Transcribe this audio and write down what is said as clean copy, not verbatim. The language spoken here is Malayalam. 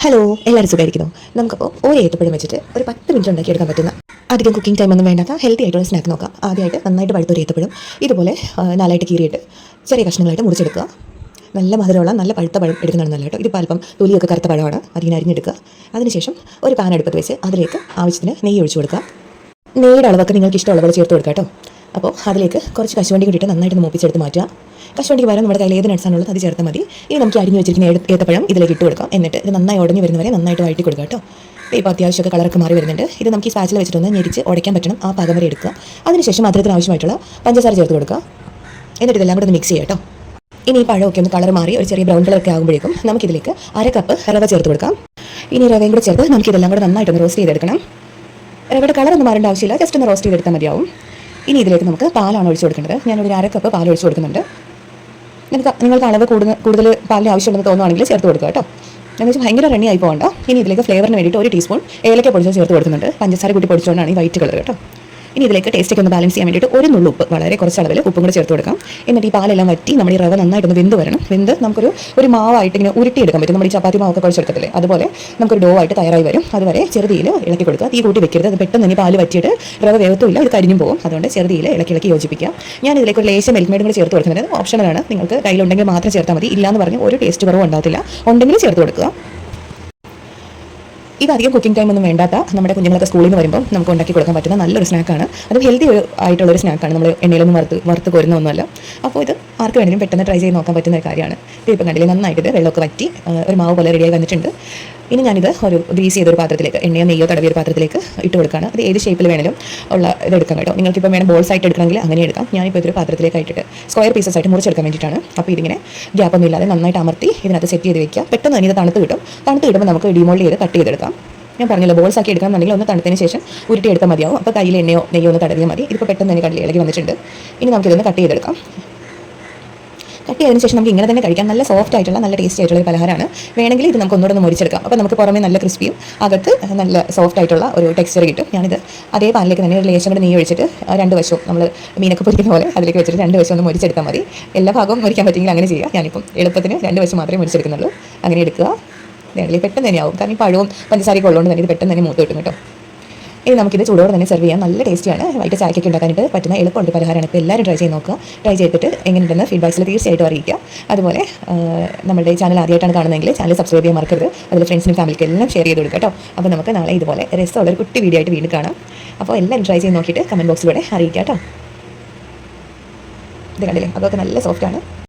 ഹലോ, എല്ലാവരും സുഖമായിരിക്കുന്നു. നമുക്കപ്പോൾ ഒരു ഏത്തപ്പഴം വെച്ചിട്ട് ഒരു 10 മിനിറ്റ് ഉണ്ടാക്കിയെടുക്കാൻ പറ്റുന്ന അധികം കുക്കിംഗ് ടൈം ഒന്നും വേണ്ടാത്ത ഹെൽത്തി ആയിട്ടുള്ള സ്നാക്ക് നോക്കാം. ആദ്യമായിട്ട് നന്നായിട്ട് പഴുത്തൊരു ഏത്തപ്പഴം ഇതുപോലെ നാലായിട്ട് കീറിയിട്ട് ചെറിയ കഷ്ണങ്ങളായിട്ട് മുറിച്ചെടുക്കുക. നല്ല മധുരമുള്ള നല്ല പഴുത്ത പഴം എടുക്കുന്നതാണ് നല്ല കേട്ടോ. ഇതിപ്പോൾ അല്പം തൊലിയൊക്കെ കറുത്ത പഴമാണ്, അതിന് അരിഞ്ഞെടുക്കുക. അതിനുശേഷം ഒരു പാൻ അടുപ്പത്ത് വെച്ച് അതിലേക്ക് ആവശ്യത്തിന് നെയ്യ് ഒഴിച്ചു കൊടുക്കുക. നെയ്യുടെ അളവൊക്കെ നിങ്ങൾക്ക് ഇഷ്ടമുള്ളപോലെ ചേർത്ത് കൊടുക്കുക കേട്ടോ. അപ്പോൾ അതിലേക്ക് കുറച്ച് കശുവണ്ടി കൂടിയിട്ട് നന്നായിട്ട് മൂപ്പിച്ചെടുത്ത് മാറ്റുക. കശുവണ്ടിക്ക് പകരം നമ്മുടെ കയ്യിൽ ഏത് നട്സാണുള്ളത് അത് ചേർത്താൽ മതി. ഇനി നമുക്ക് അരിഞ്ഞു വെച്ചിരിക്കുന്ന ഏത്തപ്പഴം ഇതിലേക്ക് ഇട്ട് കൊടുക്കാം. എന്നിട്ട് ഇത് നന്നായി ഉടഞ്ഞു വരുന്നവരെ നന്നായിട്ട് വഴറ്റി കൊടുക്കുക കേട്ടോ. ഇപ്പോൾ അത്യാവശ്യമൊക്കെ കളറൊക്കെ മാറി വരുന്നുണ്ട്. ഇത് നമുക്ക് ഈ സ്പാച്ചിൽ വെച്ചിട്ടൊന്ന് ഞെരിച്ച് ഉടയ്ക്കാൻ പറ്റണം. ആ പാകം വരെ എടുക്കുക. അതിനുശേഷം മധുരത്തിന് ആവശ്യമായിട്ടുള്ള പഞ്ചസാര ചേർത്ത് കൊടുക്കുക. എന്നിട്ട് ഇതെല്ലാം കൂടെ ഒന്ന് മിക്സ് ചെയ്യാം കേട്ടോ. ഇനി ഈ പഴമൊക്കെ ഒന്ന് കളർ മാറി ഒരു ചെറിയ ബ്രൗൺ കളറൊക്കെ ആകുമ്പോഴേക്കും നമുക്കിതിലേക്ക് 1/2 കപ്പ് റവ ചേർത്ത് കൊടുക്കാം. ഇനി റവയും കൂടെ ചേർത്ത് നമുക്കിതെല്ലാം കൂടെ നന്നായിട്ടൊന്ന് റോസ്റ്റ് ചെയ്തെടുക്കണം. റവയുടെ കളറൊന്നും മാറേണ്ട ആവശ്യമില്ല, ജസ്റ്റ് ഒന്ന് റോസ്റ്റ് ചെയ്തെടുത്താൽ മതിയാവും. ഇനി ഇതിലേക്ക് നമുക്ക് പാലാണ് ഒഴിച്ചു കൊടുക്കേണ്ടത്. ഞാനൊരു 1/2 കപ്പ് പാൽ ഒഴിച്ചു കൊടുക്കുന്നുണ്ട്. നിങ്ങൾക്ക് അളവ് കൂടുതൽ പാലിന് ആവശ്യമുണ്ടെന്ന് തോന്നുവാണെങ്കിൽ ചേർത്ത് കൊടുക്കുക കേട്ടോ. എന്ന് വെച്ചാൽ ഭയങ്കര റെണ്ണിയായി പോകണ്ട. ഇനി ഇതിലേക്ക് ഫ്ലേവറിന് വേണ്ടിയിട്ട് 1 ടീസ്പൂൺ ഏലക്ക പൊടിച്ച് ചേർത്ത് കൊടുക്കുന്നുണ്ട്. പഞ്ചസാര കൂട്ടി പൊടിച്ചുകൊണ്ടാണ് ഈ വൈറ്റ് കളർ കേട്ടോ. ഇനി ഇതിലേക്ക് ടേസ്റ്റൊക്കെ ഒന്ന് ബാലൻസ് ചെയ്യാൻ വേണ്ടിയിട്ട് 1 നുള്ളു ഉപ്പ്, വളരെ കുറച്ച് അളവിൽ ഉപ്പും കൂടെ ചേർത്ത് കൊടുക്കാം. എന്നിട്ട് ഈ പാലെല്ലാം വറ്റി നമ്മുടെ ഈ റവ നന്നായിട്ടൊന്ന് വെന്ത് വരണം. വെന്ത് നമുക്കൊരു മാവായിട്ട് ഇങ്ങനെ ഉരുട്ടിയെടുക്കാൻ പറ്റും. നമ്മുടെ ഈ ചപ്പാത്തി മാവൊക്കെ കുഴച്ചെടുക്കത്തില്ലേ, അതുപോലെ നമുക്കൊരു ഡോ ആയിട്ട് തയ്യാറായി വരും. അതുവരെ ചെറുതീയിൽ ഇളക്കി കൊടുക്കുക. തീ കൂട്ടി വെക്കരുത്. അത് പെട്ടെന്ന് തന്നെ പാല് വറ്റിയിട്ട് റവ വേവത്തുമില്ല, ഇത് കരിഞ്ഞും പോകും. അതുകൊണ്ട് ചെറുതീയിൽ ഇളക്കി യോജിപ്പിക്കുക. ഞാൻ ഇതിലേക്ക് ഒരു ലേശം മിൽക്ക് മെയ്ഡും കൂടെ ചേർത്ത് കൊടുക്കുന്നത് ഓപ്ഷണലാണ്. നിങ്ങൾക്ക് കയ്യിലുണ്ടെങ്കിൽ മാത്രം ചേർത്താൽ മതി. ഇല്ലാന്ന് പറഞ്ഞ് ഒരു ടേസ്റ്റ് കുറവും ഉണ്ടാകത്തില്ല. ഉണ്ടെങ്കിൽ ചേർത്ത് കൊടുക്കുക. ഇത് അധികം കുക്കിംഗ് ടൈം ഒന്നും വേണ്ടാത്ത നമ്മുടെ കുഞ്ഞുങ്ങളൊക്കെ സ്കൂളിൽ നിന്ന് വരുമ്പോൾ നമുക്ക് ഉണ്ടാക്കി കൊടുക്കാൻ പറ്റുന്ന നല്ലൊരു സ്നാക്കാണ്. അത് ഹെൽത്തി ആയിട്ടുള്ളൊരു സ്നാക്കാണ്. നമ്മൾ എണ്ണയിലൊന്നും വറുത്ത് കോരുന്നൊന്നുമല്ല. അപ്പോൾ ഇത് ആർക്ക് വേണമെങ്കിലും പെട്ടെന്ന് ട്രൈ ചെയ്ത് നോക്കാൻ പറ്റുന്ന ഒരു കാര്യമാണ്. ഇപ്പം കണ്ടില്ലേ, നന്നായിട്ട് വെള്ളമൊക്കെ വറ്റി ഒരു മാവ് പോലെ റെഡിയായി വന്നിട്ടുണ്ട്. ഇനി ഞാനിത് ഒരു ഗ്രീസ് ചെയ്തൊരു പാത്രത്തിലേക്ക്, എണ്ണയോ നെയ്യോ തടവിയൊരു പാത്രത്തിലേക്ക് ഇട്ട് കൊടുക്കുകയാണ്. അത് ഏത് ഷേപ്പിൽ വേണമെങ്കിലും ഉള്ള ഇത് എടുക്കാം കേട്ടോ. നിങ്ങൾക്കിപ്പോൾ വേണം ബോൾസ് ആയിട്ട് എടുക്കണമെങ്കിൽ അങ്ങനെ എടുക്കാം. ഞാനിപ്പോൾ ഇതൊരു പാത്രത്തിലേക്ക് ആയിട്ടിട്ട് സ്ക്വയർ പീസസ് ആയിട്ട് മുറിച്ചെടുക്കാൻ വേണ്ടിയിട്ടാണ്. അപ്പോൾ ഇതിങ്ങനെ ഗ്യാപ്പൊന്നും ഇല്ലാതെ നന്നായിട്ട് അമർത്തി ഇതിനകത്ത് സെറ്റ് ചെയ്ത് വെക്കുക. പെട്ടെന്ന് തന്നെ ഇത് തണുത്ത് കിട്ടും. തണുത്ത് കിട്ടുമ്പോൾ നമുക്ക് ഡിമോൾഡ് ചെയ്ത് കട്ട് ചെയ്തെടുക്കാം. ഞാൻ പറഞ്ഞല്ലോ, ബോൾസ് ആക്കി എടുക്കാമെന്നുണ്ടെങ്കിൽ ഒന്ന് തണുത്തതിന് ശേഷം ഉരുട്ടി എടുത്താൽ മതിയാവും. അപ്പോൾ കയ്യിൽ എണ്ണയോ നെയ്യോ ഒന്ന് തടവിയാൽ മതി. ഇതിപ്പോൾ പെട്ടെന്ന് തന്നെ കടലിൽ ഇളകി വന്നിട്ടുണ്ട്. ഇനി നമുക്കിതൊന്ന് കട്ട് ചെയ്തെടുക്കാം. കട്ട് ചെയ്തതിന് ശേഷം നമുക്ക് ഇങ്ങനെ തന്നെ കഴിക്കാം. നല്ല സോഫ്റ്റ് ആയിട്ടുള്ള നല്ല ടേസ്റ്റി ആയിട്ടുള്ള ഒരു പലഹാരമാണ്. വേണമെങ്കിൽ ഇത് നമുക്ക് ഒന്നുകൂടെ ഒന്ന് മുറിച്ചെടുക്കാം. അപ്പോൾ നമുക്ക് പുറമേ നല്ല ക്രിസ്പിയും അകത്ത് നല്ല സോഫ്റ്റ് ആയിട്ടുള്ള ഒരു ടെക്സ്ചർ കിട്ടും. ഞാനിത് അതേ പാനിലേക്ക് തന്നെ ഒരു ലേശം കൂടെ നെയ്യ് ഒഴിച്ചിട്ട് 2 വശവും നമ്മൾ മീനൊക്കെ പൊരിക്കുന്ന പോലെ അതിലേക്ക് വെച്ചിട്ട് 2 വശം ഒന്ന് മുറിച്ചെടുത്താൽ മതി. എല്ലാ ഭാഗവും മുറിക്കാൻ പറ്റുമെങ്കിൽ അങ്ങനെ ചെയ്യുക. ഞാനിപ്പം എളുപ്പത്തിന് 2 വശം മാത്രമേ മുറിച്ചെടുക്കുന്നുള്ളൂ. അങ്ങനെ എടുക്കുക. വേണമെങ്കിൽ പെട്ടെന്ന് തന്നെ ആവും. കാരണം ഈ പഴവും പഞ്ചസാരയൊക്കെ ഉള്ളതുകൊണ്ട് തന്നെ ഇത് പെട്ടെന്ന് തന്നെ മൂത്ത് കിട്ടും കേട്ടോ. ഇനി നമുക്കിത് ചൂടോടെ തന്നെ സെർവ് ചെയ്യാം. നല്ല ടേസ്റ്റിയാണ്. വൈകിട്ട് ചായക്കൊക്കെ ഉണ്ടാക്കാനായിട്ട് പറ്റുന്ന എളുപ്പമുള്ള പലഹാരമാണ്. ഇപ്പോൾ എല്ലാവരും ട്രൈ ചെയ്ത് നോക്കുക. ട്രൈ ചെയ്തിട്ട് എങ്ങനെയുണ്ടെന്ന് ഫീഡ്ബാക്സിൽ തീർച്ചയായിട്ടും അറിയിക്കുക. അതുപോലെ നമ്മുടെ ചാനൽ ആദ്യമായിട്ടാണ് കാണുന്നതെങ്കിൽ ചാനൽ സബ്സ്ക്രൈബ് ചെയ്യാൻ മറക്കരുത്. അതിൽ ഫ്രണ്ട്സിനും ഫാമിലിക്ക് എല്ലാം ഷെയർ ചെയ്ത് കൊടുക്കുക കേട്ടോ. അപ്പോൾ നമുക്ക് നാളെ ഇതുപോലെ രസമുള്ള ഒരു കുട്ടി വീഡിയോ ആയിട്ട് വീണ്ടും കാണാം. അപ്പോൾ എല്ലാവരും ട്രൈ ചെയ്ത് നോക്കിയിട്ട് കമൻറ്റ് ബോക്സിലൂടെ അറിയിക്കുക കേട്ടോ. ഇത് കണ്ടില്ലേ, അതൊക്കെ നല്ല സോഫ്റ്റാണ്.